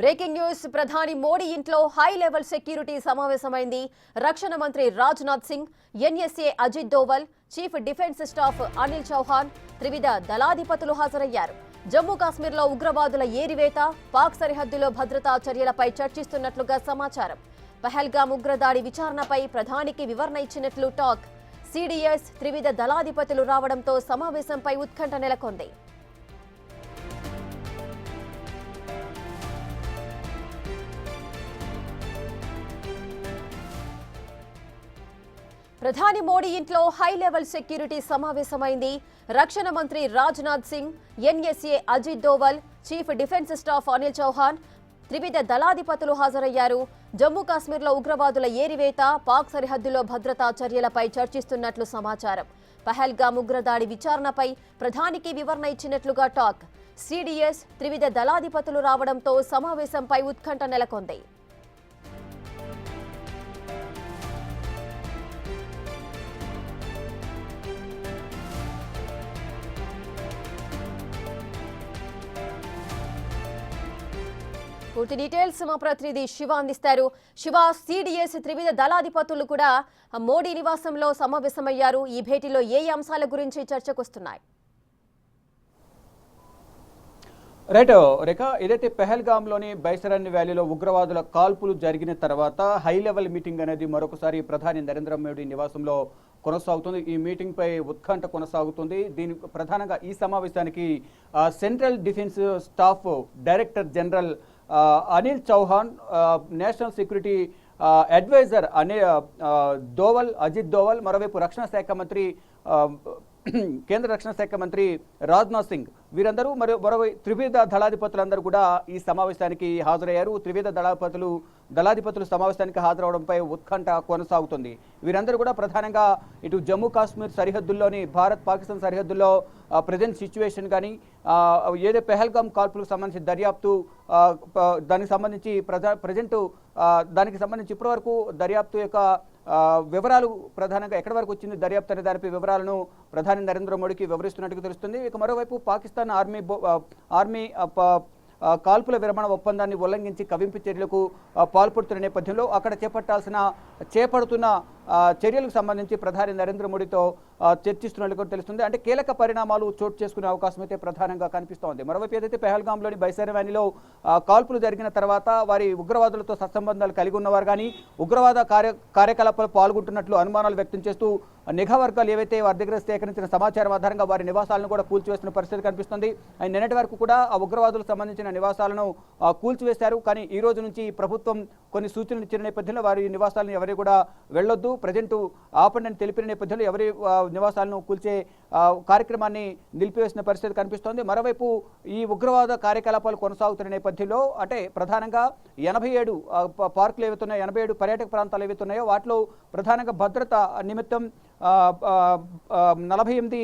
Breaking news ప్రధాని మోడీ ఇంట్లో high level security సమావేశమైంది. రక్షణ మంత్రి Rajnath Singh, NSA Ajit Doval, chief defence staff Anil Chauhan, త్రివిధ దళాధిపతులు హాజరయ్యారు. జమ్మూ కాశ్మీర్లో ఉగ్రవాదుల ఏరివేత, పాక్ సరిహద్దులో భద్రతా చర్యలపై చర్చిస్తున్నట్లుగా సమాచారం. పహల్గామ్ ఉగ్రదాడి విచారణపై ప్రధానికి వివరణ ఇచ్చినట్లు టాక్. సిడిఎస్, త్రివిధ దళాధిపతులు రావడంతో సమావేశంపై ఉత్కంఠ నెలకొంది. ప్రధాని మోడీ ఇంట్లో హై లెవెల్ సెక్యూరిటీ సమావేశమైంది. రక్షణ మంత్రి Rajnath Singh, NSA Ajit Doval, chief defence staff Anil Chauhan, త్రివిధ దళాధిపతులు హాజరయ్యారు. జమ్మూ కాశ్మీర్లో ఉగ్రవాదుల ఏరివేత, పాక్ సరిహద్దులో భద్రతా చర్యలపై చర్చిస్తున్నట్లు సమాచారం. పహల్గామ్ ఉగ్రదాడి విచారణపై ప్రధానికి వివరణ ఇచ్చినట్లుగా టాక్. సిడిఎస్, త్రివిధ దళాధిపతులు రావడంతో సమావేశంపై ఉత్కంఠ నెలకొంది. పూర్తి డీటెయిల్స్ మా ప్రతినిధి శివ అందిస్తారు. శివ, సిడిఎస్, త్రివిధ దళాధిపతులు కూడా మోడీ నివాసంలో సమావేశమయ్యారు. ఈ భేటీలో ఏ అంశాల గురించి చర్చకొస్తున్నాయి? రైట్ రేఖ, ఏదైతే పెహల్గామ్లోని బైసరన్ వ్యాలీలో ఉగ్రవాదుల కాల్పులు జరిగిన తర్వాత హై లెవెల్ మీటింగ్ అనేది మరొకసారి ప్రధాని నరేంద్ర మోడీ నివాసంలో కొనసాగుతుంది. ఈ మీటింగ్ పై ఉత్కంఠ కొనసాగుతుంది. దీని ప్రధానంగా ఈ సమావేశానికి central defence staff director general Anil Chauhan, national security adviser Doval, Ajit Doval, మరోవైపు రక్షణ శాఖ మంత్రి కేంద్ర రక్షణ శాఖ మంత్రి రాజ్నాథ్ సింగ్, వీరందరూ మరోవైపు త్రివిధ దళాధిపతులందరూ కూడా ఈ సమావేశానికి హాజరయ్యారు. త్రివిధ దళాధిపతులు సమావేశానికి హాజరవడంపై ఉత్కంఠ కొనసాగుతుంది. వీరందరూ కూడా ప్రధానంగా ఇటు జమ్మూ కాశ్మీర్ సరిహద్దుల్లోని భారత్ పాకిస్తాన్ సరిహద్దుల్లో ప్రజెంట్ సిచ్యువేషన్ కానీ, ఏదో పెహల్గామ్ కాల్పులకు సంబంధించి దర్యాప్తు, దానికి సంబంధించి దానికి సంబంధించి ఇప్పటివరకు దర్యాప్తు యొక్క వివరాలు, ప్రధానంగా ఎక్కడి వరకు వచ్చింది దర్యాప్తు అనే దానిపై వివరాలను ప్రధాని నరేంద్ర మోడీకి వివరిస్తున్నట్టుగా తెలుస్తుంది. ఇక మరోవైపు పాకిస్తాన్ ఆర్మీ కాల్పుల విరమణ ఒప్పందాన్ని ఉల్లంఘించి కవింపు చర్యలకు పాల్పడుతున్న నేపథ్యంలో అక్కడ చేపడుతున్న చర్యలకు సంబంధించి ప్రధాని నరేంద్ర మోడీతో చర్చిస్తున్నట్లుగా తెలుస్తుంది. అంటే కీలక పరిణామాలు చోటు చేసుకునే అవకాశం అయితే ప్రధానంగా కనిపిస్తోంది. మరోవైపు ఏదైతే పెహల్గామ్లోని బైసరన్ వ్యాలీలో కాల్పులు జరిగిన తర్వాత వారి ఉగ్రవాదులతో సత్సంబంధాలు కలిగి ఉన్నవారు కానీ, ఉగ్రవాద కార్యకలాపాలు పాల్గొంటున్నట్లు అనుమానాలు వ్యక్తం చేస్తూ నిఘా వర్గాలు ఏవైతే వారి దగ్గర సేకరించిన సమాచారం ఆధారంగా వారి నివాసాలను కూడా కూల్చివేస్తున్న పరిస్థితి కనిపిస్తుంది. నిన్నటి వరకు కూడా ఆ ఉగ్రవాదులకు సంబంధించిన నివాసాలను కూల్చివేశారు. కానీ ఈ రోజు నుంచి ప్రభుత్వం కొన్ని సూచనలు ఇచ్చిన నేపథ్యంలో వారి నివాసాలను ఎవరి కూడా వెళ్లొద్దు, ప్రజెంట్ ఆపండి అని తెలిపిన నేపథ్యంలో ఎవరి నివాసాలను కూల్చే కార్యక్రమాన్ని నిలిపివేసిన పరిస్థితి కనిపిస్తోంది. మరోవైపు ఈ ఉగ్రవాద కార్యకలాపాలు కొనసాగుతున్న నేపథ్యంలో అంటే ప్రధానంగా 87 పార్కులు ఏవైతున్నాయో, 87 పర్యాటక ప్రాంతాలు ఏవైతున్నాయో వాటిలో ప్రధానంగా భద్రత నిమిత్తం 48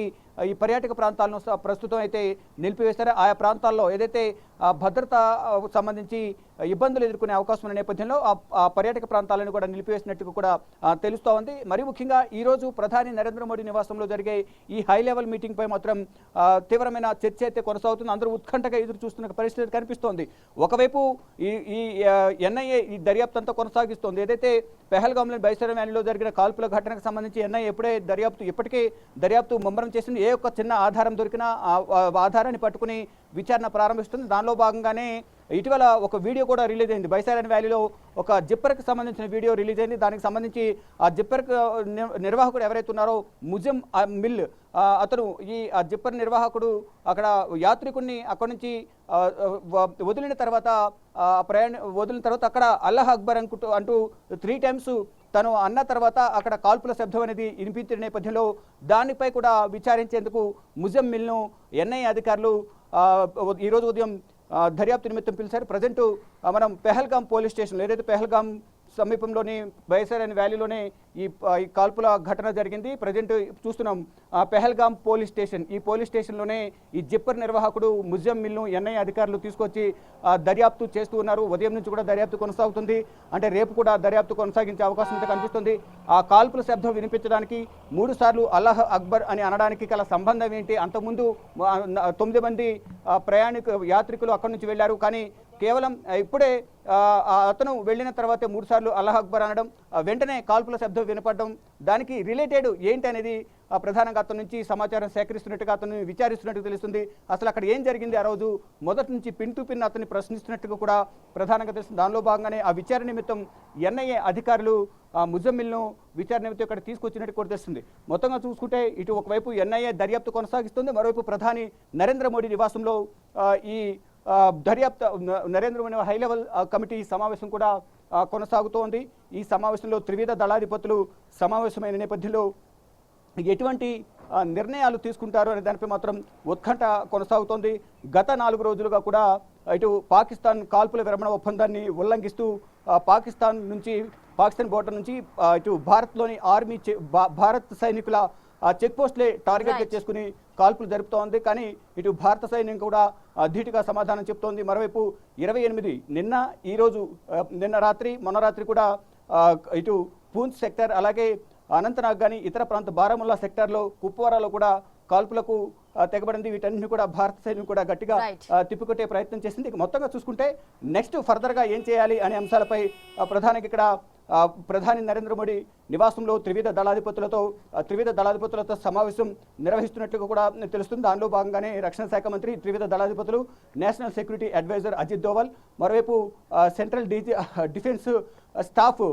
ఈ పర్యాటక ప్రాంతాలను ప్రస్తుతం అయితే నిలిపివేశారు. ఆయా ప్రాంతాల్లో ఏదైతే భద్రత సంబంధించి ఇబ్బందులు ఎదుర్కొనే అవకాశం ఉన్న నేపథ్యంలో ఆ పర్యాటక ప్రాంతాలను కూడా నిలిపివేసినట్టుగా కూడా తెలుస్తూ ఉంది. మరి ముఖ్యంగా ఈరోజు ప్రధాని నరేంద్ర మోడీ నివాసంలో జరిగే ఈ హై లెవెల్ మీటింగ్ పై మాత్రం తీవ్రమైన చర్చ అయితే కొనసాగుతుంది. అందరూ ఉత్కంఠగా ఎదురు చూస్తున్న పరిస్థితి కనిపిస్తోంది. ఒకవైపు ఈ ఎన్ఐఏ ఈ దర్యాప్తు అంతా కొనసాగిస్తోంది. ఏదైతే పెహల్గామ్లోని బైసరన్ వ్యాలీలో జరిగిన కాల్పుల ఘటనకు సంబంధించి ఎన్ఐఏ ఇప్పటికే దర్యాప్తు ముమ్మరం చేసింది. ఏ ఒక్క చిన్న ఆధారం దొరికినా ఆధారాన్ని పట్టుకుని విచారణ ప్రారంభిస్తుంది. దానిలో భాగంగానే ఇటీవల ఒక వీడియో కూడా రిలీజ్ అయింది. బైసరన్ వ్యాలీలో ఒక జిప్పర్కి సంబంధించిన వీడియో రిలీజ్ అయింది. దానికి సంబంధించి ఆ జిప్పర్ నిర్వాహకుడు ఎవరైతే ఉన్నారో ముజిమ్ మిల్, అతను ఈ జిప్పర్ నిర్వాహకుడు అక్కడ యాత్రికుడిని అక్కడి నుంచి వదిలిన తర్వాత అక్కడ అల్లాహ్ అక్బర్ అంటూ 3 times తను అన్న తర్వాత అక్కడ కాల్పుల శబ్దం అనేది వినిపించిన నేపథ్యంలో దానిపై కూడా విచారించేందుకు ముజిమ్ మిల్ను ఎన్ఐఏ అధికారులు ఈరోజు ఉదయం దర్యాప్తు నిమిత్తం పిలిచారు. ప్రజెంట్ మనం పెహల్గామ్ పోలీస్ స్టేషన్లో, ఏదైతే పెహల్గామ్ సమీపంలోని బైసరన్ వ్యాలీలోనే ఈ కాల్పుల ఘటన జరిగింది. ప్రజెంట్ చూస్తున్నాం పెహల్గామ్ పోలీస్ స్టేషన్. ఈ పోలీస్ స్టేషన్లోనే ఈ జిప్పర్ నిర్వాహకుడు ముజిమ్ మిల్ను ఎన్ఐఏ అధికారులు తీసుకొచ్చి దర్యాప్తు చేస్తూ ఉన్నారు. ఉదయం నుంచి కూడా దర్యాప్తు కొనసాగుతుంది. అంటే రేపు కూడా దర్యాప్తు కొనసాగించే అవకాశం అయితే కనిపిస్తుంది. ఆ కాల్పుల శబ్దం వినిపించడానికి 3 సార్లు అల్లాహ్ అక్బర్ అని అనడానికి గల సంబంధం ఏంటి? అంతకుముందు 9 మంది యాత్రికులు అక్కడి నుంచి వెళ్లారు. కానీ కేవలం ఇప్పుడే అతను వెళ్ళిన తర్వాతే 3 సార్లు అల్లాహ్ అక్బర్ అనడం, వెంటనే కాల్పుల శబ్దం వినపడడం, దానికి రిలేటెడ్ ఏంటి అనేది ప్రధానంగా అతని నుంచి సమాచారం సేకరిస్తున్నట్టుగా అతను విచారిస్తున్నట్టుగా తెలుస్తుంది. అసలు అక్కడ ఏం జరిగింది ఆ రోజు మొదటి నుంచి పిన్ టు పిన్ అతన్ని ప్రశ్నిస్తున్నట్టుగా కూడా ప్రధానంగా తెలుస్తుంది. దానిలో భాగంగానే ఆ విచారణ నిమిత్తం ఎన్ఐఏ అధికారులు ముజమ్మిల్ను విచారణ నిమిత్తం ఇక్కడ తీసుకొచ్చినట్టు కూడా తెలుస్తుంది. మొత్తంగా చూసుకుంటే ఇటు ఒకవైపు ఎన్ఐఏ దర్యాప్తు కొనసాగిస్తుంది, మరోవైపు ప్రధాని నరేంద్ర మోడీ నివాసంలో ఈ దర్యాప్తు Narendra Modi high level committee సమావేశం కూడా కొనసాగుతోంది. ఈ సమావేశంలో త్రివిధ దళాధిపతులు సమావేశమైన నేపథ్యంలో ఎటువంటి నిర్ణయాలు తీసుకుంటారు అనే దానిపై మాత్రం ఉత్కంఠ కొనసాగుతోంది. గత 4 రోజులుగా కూడా ఇటు పాకిస్తాన్ కాల్పుల విరమణ ఒప్పందాన్ని ఉల్లంఘిస్తూ పాకిస్తాన్ బోర్డర్ నుంచి ఇటు భారత్లోని ఆర్మీ భారత్ సైనికుల చెక్ పోస్టులే టార్గెట్గా చేసుకుని కాల్పులు జరుపుతోంది. కానీ ఇటు భారత సైన్యం కూడా ధీటుగా సమాధానం చెప్తోంది. మరోవైపు 28 నిన్న రాత్రి మొన్న రాత్రి కూడా ఇటు పూంచ్ సెక్టర్ అలాగే అనంతనాగ్ కానీ ఇతర ప్రాంత బారాముల్లా సెక్టార్లో కుప్వారాలో కూడా కాల్పులకు తెగబడింది. వీటన్నింటినీ కూడా భారత సైన్యం కూడా గట్టిగా తిప్పికొట్టే ప్రయత్నం చేసింది. మొత్తంగా చూసుకుంటే నెక్స్ట్ ఫర్దర్గా ఏం చేయాలి అనే అంశాలపై ప్రధానికి ఇక్కడ ప్రధాని నరేంద్ర మోడీ నివాసంలో త్రివిధ దళాధిపతులతో సమావేశం నిర్వహిస్తున్నట్లుగా కూడా తెలుస్తుంది. దానిలో భాగంగానే రక్షణ శాఖ మంత్రి, త్రివిధ దళాధిపతులు, national security advisor Ajit Doval, మరోవైపు సెంట్రల్ డిఫెన్స్ స్టాఫ్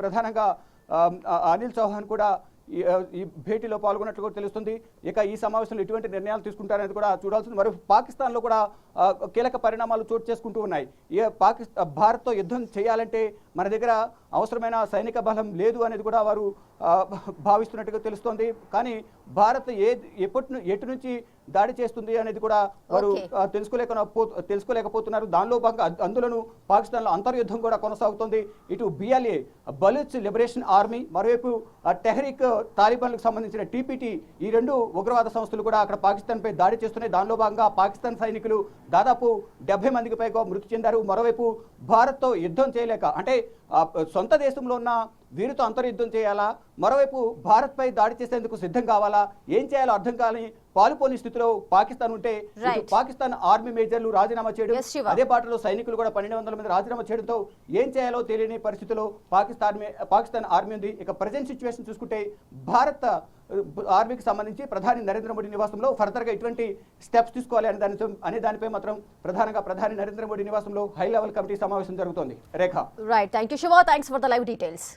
ప్రధానంగా అనిల్ చౌహాన్ కూడా ఈ భేటీలో పాల్గొన్నట్లు కూడా తెలుస్తుంది. ఇక ఈ సమావేశంలో ఎటువంటి నిర్ణయాలు తీసుకుంటారనేది కూడా చూడాల్సింది. మరి పాకిస్తాన్లో కూడా కీలక పరిణామాలు చోటు చేసుకుంటూ ఉన్నాయి. భారత్తో యుద్ధం చేయాలంటే మన దగ్గర అవసరమైన సైనిక బలం లేదు అనేది కూడా వారు భావిస్తున్నట్టుగా తెలుస్తోంది. కానీ భారత్ ఎటు నుంచి దాడి చేస్తుంది అనేది కూడా వారు తెలుసుకోలేకపోతున్నారు. దానిలో భాగంగా అందులోనూ పాకిస్తాన్లో అంతర్యుద్ధం కూడా కొనసాగుతోంది. ఇటు BLA బలూచ్ లిబరేషన్ ఆర్మీ, మరోవైపు టెహ్రీక్ తాలిబాన్లకు సంబంధించిన TPT, ఈ 2 ఉగ్రవాద సంస్థలు కూడా అక్కడ పాకిస్తాన్పై దాడి చేస్తున్నాయి. దానిలో భాగంగా పాకిస్తాన్ సైనికులు దాదాపు 70 మందికి పైగా మృతి చెందారు. మరోవైపు భారత్తో యుద్ధం చేయలేక, అంటే సొంత దేశంలో ఉన్న వీరితో అంతర్యుద్ధం చేయాలా, మరోవైపు భారత్పై దాడి చేసేందుకు సిద్ధం కావాలా, ఏం చేయాలో అర్థం కాని పాలుపోని స్థితిలో పాకిస్తాన్ ఉంటే పాకిస్తాన్ ఆర్మీ మేజర్లు రాజీనామా చేయడం, అదే బాటలో సైనికులు కూడా 1200 మంది రాజీనామా చేయడంతో ఏం చేయాలో తెలియని పరిస్థితిలో పాకిస్తాన్ ఆర్మీ ఉంది. ఇక ప్రజెంట్ సిచ్యువేషన్ చూసుకుంటే భారత్ ఆర్మీకి సంబంధించి ప్రధాని నరేంద్ర మోడీ నివాసంలో ఫర్దర్గా ఎటువంటి స్టెప్స్ తీసుకోవాలి అనే దానిపై మాత్రం ప్రధానంగా ప్రధాని నరేంద్ర మోడీ నివాసంలో హై లెవెల్ కమిటీ సమావేశం జరుగుతోంది. Rekha. Right, thank you Shiva, thanks for the live details.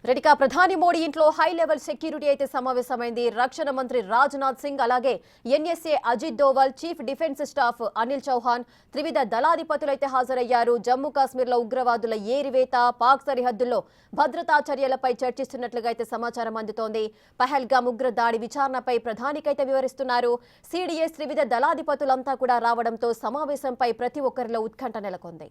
రెడ్డిగా ప్రధాని మోడీ ఇంట్లో హై లెవెల్ సెక్యూరిటీ అయితే సమావేశమైంది. రక్షణ మంత్రి రాజ్నాథ్ సింగ్, అలాగే NSA Ajit Doval, chief defence staff Anil Chauhan, త్రివిధ దళాధిపతులు అయితే హాజరయ్యారు. జమ్మూ కాశ్మీర్లో ఉగ్రవాదుల ఏరివేత, పాక్ సరిహద్దుల్లో భద్రతా చర్యలపై చర్చిస్తున్నట్లుగా అయితే సమాచారం అందుతోంది. పహల్గామ్ ఉగ్ర దాడి విచారణపై ప్రధానికైతే వివరిస్తున్నారు. CDS త్రివిధ దళాధిపతులంతా కూడా రావడంతో సమావేశంపై ప్రతి ఒక్కరిలో ఉత్కంఠ నెలకొంది.